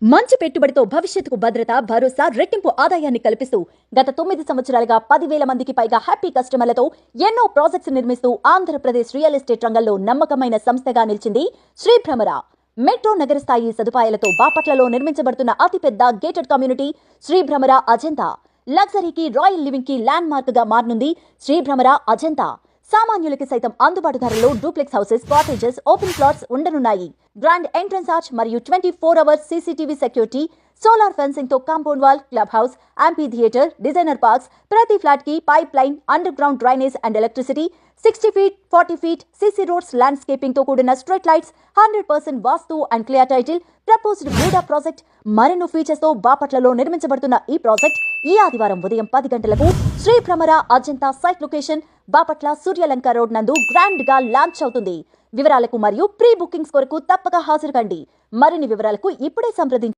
మంచి పెట్టుబడితో భవిష్యత్తుకు భద్రత, భరోసా, రెట్టింపు ఆదాయాన్ని కల్పిస్తూ గత 9 సంవత్సరాలుగా 10,000 మందికి పైగా హ్యాపీ కస్టమర్లతో ఎన్నో ప్రాజెక్ట్స్ నిర్మిస్తూ ఆంధ్రప్రదేశ్ రియల్ ఎస్టేట్ రంగంలో నమ్మకమైన సంస్థగా నిలిచింది శ్రీ భ్రమర. మెట్రో నగర స్థాయి సదుపాయాలతో బాపట్లలో నిర్మించబడుతున్న అతిపెద్ద గేటెడ్ కమ్యూనిటీ శ్రీ భ్రమర అజంతా. లగ్జరీకి, రాయల్ లివింగ్ కి ల్యాండ్ మార్క్ గా మారనుంది శ్రీ భ్రమర అజంతా. సామాన్యులకి సైతం అందుబాటు ధరలో duplex houses, cottages, open plots ఉండనున్నాయి. గ్రాండ్ ఎంట్రన్స్ ఆర్చ్ మరియు 24 hours CCTV security, solar fencing తో compound wall, club house, amphitheatre, designer parks, ప్రతి ఫ్లాట్ కి pipeline, underground drainage and electricity, 60 feet, 40 feet CC roads, landscaping తో కూడిన street lights, 100% vastu and clear title, proposed మూడా project, మరెన్నో features తో బాపట్లలో నిర్మించబడుతున్న ఈ ప్రాజెక్ట్ ఈ ఆదివారం ఉదయం 10 గంటలకు Shri Bhramara Ajanta site location Bapatla Suryalanka road నందు గ్రాండ్ గా లాంచ్ అవుతుంది. వివరాలకు మరియు ప్రీ బుకింగ్స్ కొరకు తప్పక హాజరు కండి. మరిన్ని వివరాలకు ఇప్పుడే సంప్రదించండి.